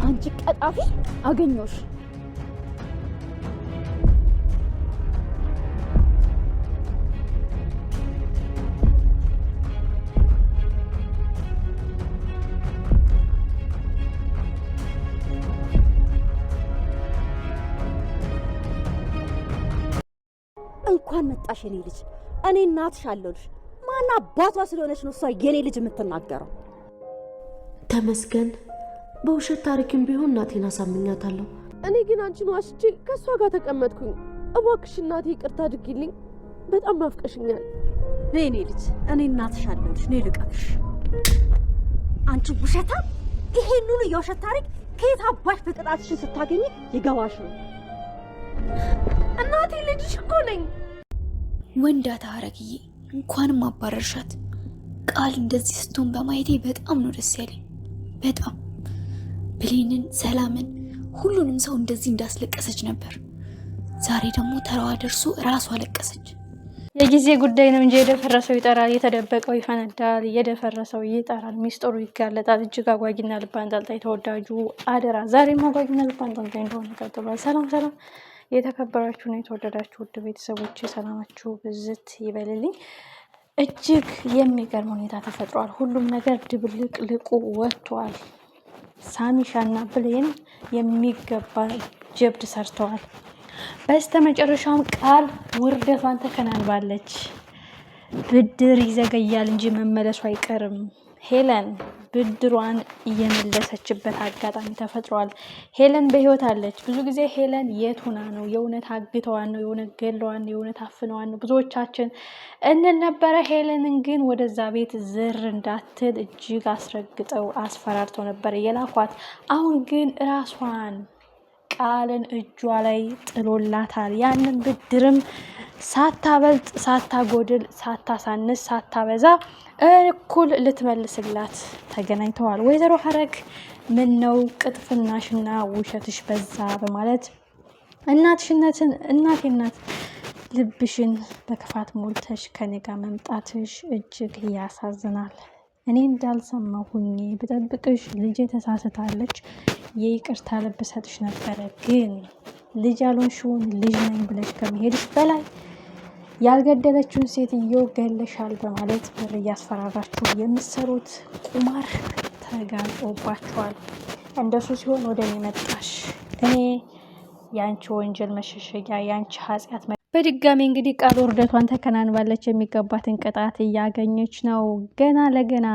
አንቺ ቀጣፊ አገኘሁሽ። እንኳን መጣሽ የኔ ልጅ። እኔ እናትሽ አለሁልሽ። ማን አባቷ ስለሆነች ነው እሷ የኔ ልጅ የምትናገረው? ተመስገን። በውሸት ታሪክም ቢሆን እናቴን አሳምኛታለሁ። እኔ ግን አንቺን ዋሽቼ ከእሷ ጋር ተቀመጥኩኝ። እባክሽ እናቴ ይቅርታ አድርጊልኝ። በጣም ናፍቀሽኛል። የኔ ልጅ እኔ እናትሽ አለሁልሽ። እኔ ልቀቅሽ። አንቺ ውሸታም! ይሄን ሁሉ የውሸት ታሪክ ከየት አባሽ በቅጣትሽን ስታገኝ ይገባሽ ነው? እናቴ ልጅሽ እኮ ነኝ። ወንዳታ ሐረግዬ እንኳንም አባረርሻት። ቃል እንደዚህ ስትሆን በማየቴ በጣም ነው ደስ ያለኝ። በጣም ብሌንን፣ ሰላምን፣ ሁሉንም ሰው እንደዚህ እንዳስለቀሰች ነበር። ዛሬ ደግሞ ተራዋ ደርሶ እራሷ አለቀሰች። የጊዜ ጉዳይ ነው እንጂ የደፈረሰው ይጠራል፣ የተደበቀው ይፈነዳል፣ የደፈረሰው ይጠራል፣ ሚስጥሩ ይጋለጣል። እጅግ አጓጊና ልብ አንጠልጣይ ተወዳጁ አደራ ዛሬም አጓጊና ልብ አንጠልጣይ እንደሆነ ቀጥሏል። ሰላም ሰላም፣ የተከበራችሁና የተወደዳችሁ ውድ ቤተሰቦች ሰላማችሁ ብዝት ይበልልኝ። እጅግ የሚገርም ሁኔታ ተፈጥሯል። ሁሉም ነገር ድብልቅ ልቁ ወጥቷል። ሳሚሻና ብሌን የሚገባ ጀብድ ሰርተዋል። በስተመጨረሻም ቃል ውርደቷን ተከናንባለች። ብድር ይዘገያል እንጂ መመለሱ አይቀርም። ሄለን ብድሯን እየመለሰችበት አጋጣሚ ተፈጥሯል። ሄለን በህይወት አለች። ብዙ ጊዜ ሄለን የት ሆና ነው? የእውነት አግተዋን ነው? የእውነት ገለዋን ነው? የእውነት አፍነዋን ነው? ብዙዎቻችን እንል ነበረ። ሄለንን ግን ወደዛ ቤት ዝር እንዳትል እጅግ አስረግጠው አስፈራርተው ነበር የላኳት። አሁን ግን ራሷን ቃልን እጇ ላይ ጥሎላታል። ያንን ብድርም ሳታበልጥ፣ ሳታጎድል፣ ሳታሳንስ፣ ሳታበዛ እኩል ልትመልስላት ተገናኝተዋል። ወይዘሮ ሐረግ ምን ነው ቅጥፍናሽና ውሸትሽ በዛ በማለት እናቴናት ልብሽን በክፋት ሞልተሽ ከኔ ጋር መምጣትሽ እጅግ ያሳዝናል። እኔ እንዳልሰማሁ ሁኜ ብጠብቅሽ ልጄ ተሳስታለች፣ የይቅርታ ልብ ሰጥሽ ነበረ። ግን ልጅ ያልሆንሽውን ልጅ ነኝ ብለሽ ከመሄድሽ በላይ ያልገደለችውን ሴትዮ ገለሻል በማለት ብር እያስፈራራችሁ የምትሰሩት ቁማር ተጋልጦባችኋል። እንደሱ ሲሆን ወደ እኔ መጣሽ። እኔ የአንቺ ወንጀል መሸሸጊያ፣ የአንቺ ኃጢአት በድጋሚ እንግዲህ ቃል ውርደቷን ተከናንባለች። የሚገባትን ቅጣት እያገኘች ነው። ገና ለገና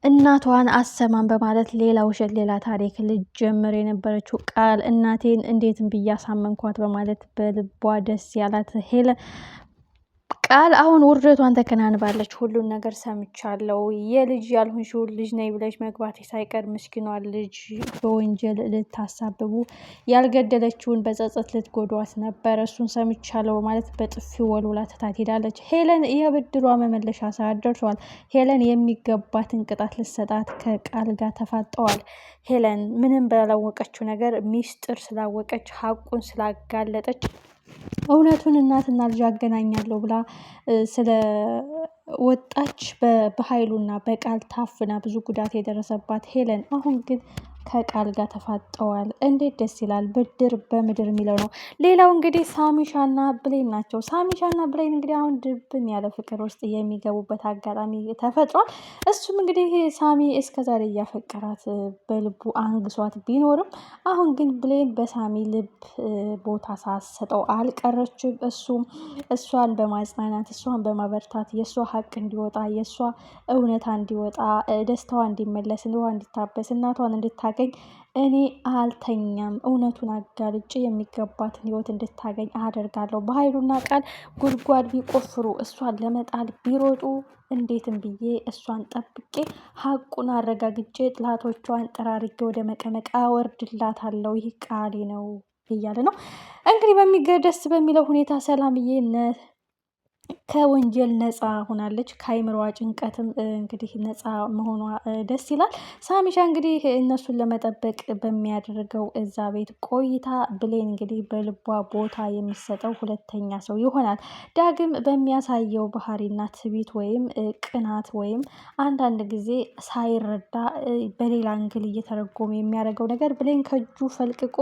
እናቷን አሰማን በማለት ሌላ ውሸት፣ ሌላ ታሪክ ልጀምር የነበረችው ቃል እናቴን እንዴትም ብዬ አሳመንኳት በማለት በልቧ ደስ ያላት ሄለን ቃል አሁን ውርደቷን ተከናንባለች። ሁሉን ነገር ሰምቻለሁ። የልጅ ያልሆንሽውን ልጅ ነይ ብለሽ መግባት ሳይቀር ምስኪኗን ልጅ በወንጀል ልታሳብቡ ያልገደለችውን በጸጸት ልትጎዷት ነበር። እሱን ሰምቻለሁ በማለት በጥፊ ወልውላ ትታት ሄዳለች። ሄለን የብድሯ መመለሻ ሰዓት ደርሷል። ሄለን የሚገባትን ቅጣት ልትሰጣት ከቃል ጋር ተፋጠዋል። ሄለን ምንም ባላወቀችው ነገር ሚስጥር ስላወቀች ሀቁን ስላጋለጠች እውነቱን እናትና ልጅ አገናኛለሁ ብላ ስለ ወጣች በኃይሉና በቃል ታፍና ብዙ ጉዳት የደረሰባት ሄለን አሁን ግን ከቃል ጋር ተፋጠዋል። እንዴት ደስ ይላል! ብድር በምድር የሚለው ነው። ሌላው እንግዲህ ሳሚሻና ብሌን ናቸው። ሳሚሻና ብሌን እንግዲህ አሁን ድብን ያለ ፍቅር ውስጥ የሚገቡበት አጋጣሚ ተፈጥሯል። እሱም እንግዲህ ሳሚ እስከዛሬ እያፈቀራት በልቡ አንግሷት ቢኖርም አሁን ግን ብሌን በሳሚ ልብ ቦታ ሳሰጠው አልቀረችም። እሱም እሷን በማጽናናት እሷን በማበርታት የእሷ ሀቅ እንዲወጣ የእሷ እውነታ እንዲወጣ ደስታዋ እንዲመለስ እንዲዋ እንዲታበስ እናቷን እንድታገኝ እኔ አልተኛም፣ እውነቱን አጋልጬ የሚገባትን ህይወት እንድታገኝ አደርጋለሁ። በኃይሉና ቃል ጉድጓድ ቢቆፍሩ እሷን ለመጣል ቢሮጡ እንዴትም ብዬ እሷን ጠብቄ ሀቁን አረጋግጬ ጥላቶቿን ጠራርጌ ወደ መቀመቅ አወርድላታለሁ። ይህ ቃሌ ነው እያለ ነው እንግዲህ ደስ በሚለው ሁኔታ ሰላምዬ ከወንጀል ነፃ ሆናለች። ከአይምሮዋ ጭንቀትም እንግዲህ ነፃ መሆኗ ደስ ይላል። ሳሚሻ እንግዲህ እነሱን ለመጠበቅ በሚያደርገው እዛ ቤት ቆይታ ብሌን እንግዲህ በልቧ ቦታ የሚሰጠው ሁለተኛ ሰው ይሆናል። ዳግም በሚያሳየው ባህሪና ትዕቢት ወይም ቅናት ወይም አንዳንድ ጊዜ ሳይረዳ በሌላ አንግል እየተረጎመ የሚያደርገው ነገር ብሌን ከእጁ ፈልቅቆ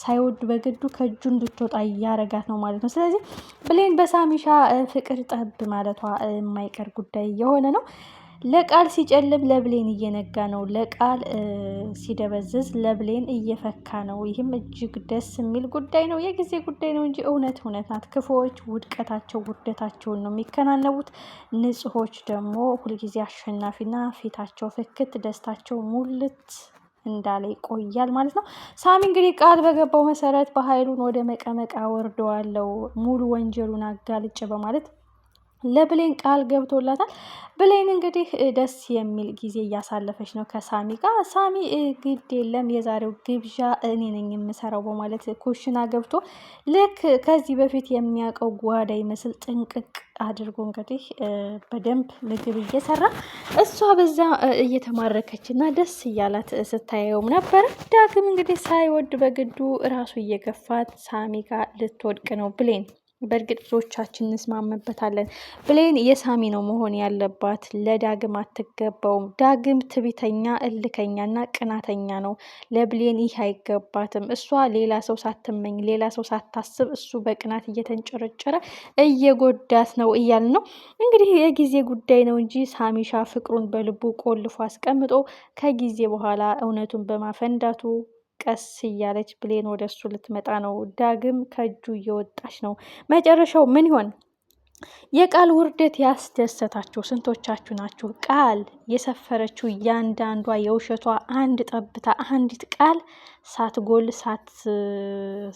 ሳይወድ በግዱ ከእጁ እንድትወጣ እያረጋት ነው ማለት ነው። ስለዚህ ብሌን በሳሚሻ ፍቅር ጠብ ማለቷ የማይቀር ጉዳይ የሆነ ነው። ለቃል ሲጨልም ለብሌን እየነጋ ነው። ለቃል ሲደበዝዝ ለብሌን እየፈካ ነው። ይህም እጅግ ደስ የሚል ጉዳይ ነው። የጊዜ ጉዳይ ነው እንጂ እውነት ናት። ክፉዎች ውድቀታቸው ውርደታቸውን ነው የሚከናነቡት። ንጹሖች ደግሞ ሁልጊዜ አሸናፊና ፊታቸው ፍክት ደስታቸው ሙልት እንዳለ ይቆያል ማለት ነው። ሳሚ እንግዲህ ቃል በገባው መሰረት በኃይሉን ወደ መቀመቅ አወርደዋለሁ ሙሉ ወንጀሉን አጋልጭ በማለት ለብሌን ቃል ገብቶላታል። ብሌን እንግዲህ ደስ የሚል ጊዜ እያሳለፈች ነው ከሳሚ ጋር። ሳሚ ግድ የለም የዛሬው ግብዣ እኔ ነኝ የምሰራው በማለት ኩሽና ገብቶ ልክ ከዚህ በፊት የሚያውቀው ጓዳ ይመስል ጥንቅቅ አድርጎ እንግዲህ በደንብ ምግብ እየሰራ እሷ በዛ እየተማረከች እና ደስ እያላት ስታየውም ነበረ። ዳግም እንግዲህ ሳይወድ በግዱ ራሱ እየገፋት ሳሚ ጋር ልትወድቅ ነው ብሌን። በእርግጥ ብዙዎቻችን እንስማመበታለን። ብሌን የሳሚ ነው መሆን ያለባት፣ ለዳግም አትገባውም። ዳግም ትቢተኛ፣ እልከኛና ቅናተኛ ነው። ለብሌን ይህ አይገባትም። እሷ ሌላ ሰው ሳትመኝ ሌላ ሰው ሳታስብ እሱ በቅናት እየተንጨረጨረ እየጎዳት ነው እያል ነው እንግዲህ የጊዜ ጉዳይ ነው እንጂ ሳሚሻ ፍቅሩን በልቡ ቆልፎ አስቀምጦ ከጊዜ በኋላ እውነቱን በማፈንዳቱ ቀስ እያለች ብሌን ወደ እሱ ልትመጣ ነው። ዳግም ከእጁ እየወጣች ነው። መጨረሻው ምን ይሆን? የቃል ውርደት ያስደሰታችሁ ስንቶቻችሁ ናችሁ? ቃል የሰፈረችው እያንዳንዷ የውሸቷ አንድ ጠብታ አንዲት ቃል ሳትጎል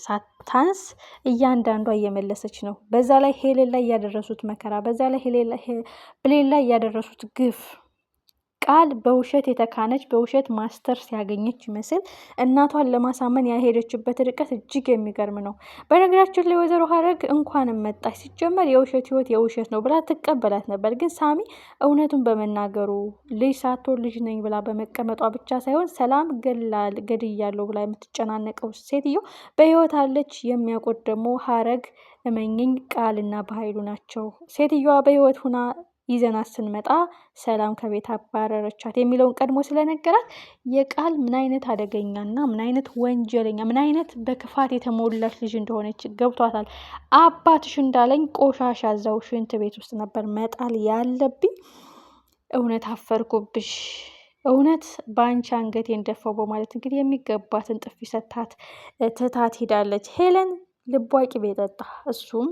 ሳታንስ እያንዳንዷ እየመለሰች ነው። በዛ ላይ ሄለን ላይ ያደረሱት መከራ፣ በዛ ላይ ብሌን ላይ ያደረሱት ግፍ ቃል በውሸት የተካነች በውሸት ማስተርስ ያገኘች ይመስል እናቷን ለማሳመን ያሄደችበት ርቀት እጅግ የሚገርም ነው። በነገራችን ላይ ወይዘሮ ሀረግ እንኳንም መጣች። ሲጀመር የውሸት ህይወት የውሸት ነው ብላ ትቀበላት ነበር። ግን ሳሚ እውነቱን በመናገሩ ልጅ ሳትወልድ ልጅ ነኝ ብላ በመቀመጧ ብቻ ሳይሆን ሰላም ገድያለሁ ብላ የምትጨናነቀው ሴትዮ በህይወት አለች። የሚያውቁት ደግሞ ሀረግ እመኝኝ ቃልና በኃይሉ ናቸው። ሴትዮዋ በህይወት ሁና ይዘናት ስንመጣ ሰላም ከቤት አባረረቻት የሚለውን ቀድሞ ስለነገራት የቃል ምን አይነት አደገኛና ምን አይነት ወንጀለኛ ምን አይነት በክፋት የተሞላች ልጅ እንደሆነች ገብቷታል። አባትሽ እንዳለኝ ቆሻሻ እዛው ሽንት ቤት ውስጥ ነበር መጣል ያለብኝ። እውነት አፈርኩብሽ፣ እውነት በአንቺ አንገቴን ደፋው በማለት እንግዲህ የሚገባትን ጥፊ ሰታት ትታት ሂዳለች። ሄለን ልቧ ቅቤ ጠጣ። እሱም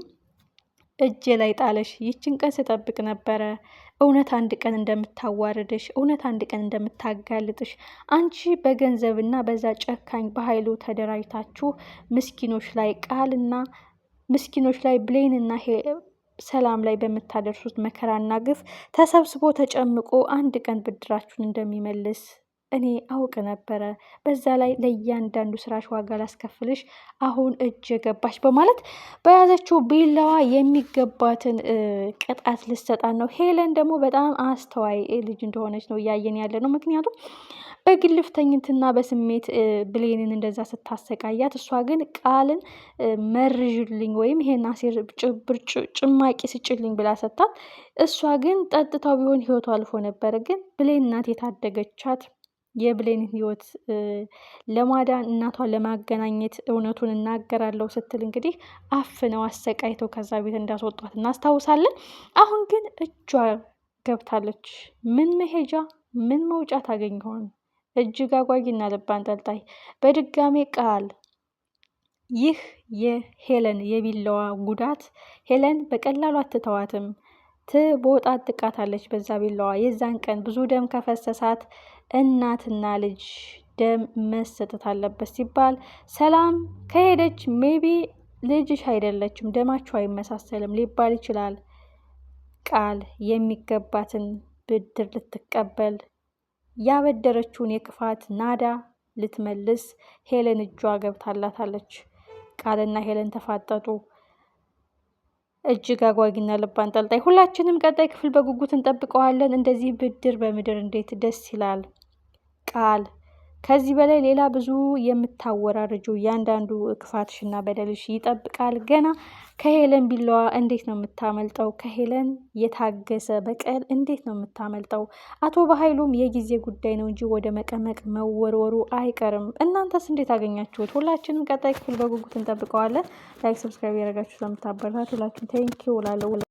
እጄ ላይ ጣለሽ። ይችን ቀን ስጠብቅ ነበረ። እውነት አንድ ቀን እንደምታዋርድሽ፣ እውነት አንድ ቀን እንደምታጋልጥሽ። አንቺ በገንዘብና በዛ ጨካኝ በኃይሉ ተደራጅታችሁ ምስኪኖች ላይ ቃልና ምስኪኖች ላይ ብሌንና ሰላም ላይ በምታደርሱት መከራና ግፍ ተሰብስቦ ተጨምቆ አንድ ቀን ብድራችሁን እንደሚመልስ እኔ አውቅ ነበረ። በዛ ላይ ለእያንዳንዱ ስራሽ ዋጋ ላስከፍልሽ አሁን እጅ ገባሽ በማለት በያዘችው ቢላዋ የሚገባትን ቅጣት ልሰጣት ነው። ሄለን ደግሞ በጣም አስተዋይ ልጅ እንደሆነች ነው እያየን ያለ ነው። ምክንያቱም በግልፍተኝነትና በስሜት ብሌንን እንደዛ ስታሰቃያት፣ እሷ ግን ቃልን መርዥልኝ ወይም ይሄን አሴር ጭማቂ ስጭልኝ ብላ ሰታት፣ እሷ ግን ጠጥታው ቢሆን ህይወቱ አልፎ ነበረ። ግን ብሌን ናት የታደገቻት። የብሌን ህይወት ለማዳን እናቷን ለማገናኘት እውነቱን እናገራለሁ ስትል እንግዲህ አፍነው አሰቃይተው ከዛ ቤት እንዳስወጧት እናስታውሳለን። አሁን ግን እጇ ገብታለች። ምን መሄጃ ምን መውጫ ታገኝ ይሆን? እጅግ አጓጊና ልብ አንጠልጣይ። በድጋሜ ቃል ይህ የሄለን የቢላዋ ጉዳት ሄለን በቀላሉ አትተዋትም። ትቦጣጥቃታለች በዛ ቢላዋ። የዛን ቀን ብዙ ደም ከፈሰሳት እናትና ልጅ ደም መሰጠት አለበት ሲባል ሰላም ከሄደች ሜቢ ልጅሽ አይደለችም ደማችሁ አይመሳሰልም ሊባል ይችላል። ቃል የሚገባትን ብድር ልትቀበል ያበደረችውን የክፋት ናዳ ልትመልስ ሄለን እጇ ገብታላታለች። ቃልና ሄለን ተፋጠጡ። እጅግ አጓጊና ልብ አንጠልጣይ። ሁላችንም ቀጣይ ክፍል በጉጉት እንጠብቀዋለን። እንደዚህ ብድር በምድር እንዴት ደስ ይላል። ቃል ከዚህ በላይ ሌላ ብዙ የምታወራርጁ እያንዳንዱ ክፋትሽና በደልሽ ይጠብቃል ገና። ከሄለን ቢላዋ እንዴት ነው የምታመልጠው? ከሄለን የታገሰ በቀል እንዴት ነው የምታመልጠው? አቶ በኃይሉም የጊዜ ጉዳይ ነው እንጂ ወደ መቀመቅ መወርወሩ አይቀርም። እናንተስ እንዴት አገኛችሁት? ሁላችንም ቀጣይ ክፍል በጉጉት እንጠብቀዋለን። ላይክ፣ ሰብስክራይብ ያደረጋችሁ ስለምታበረታቱ ሁላችሁም ቴንኪው እላለሁ።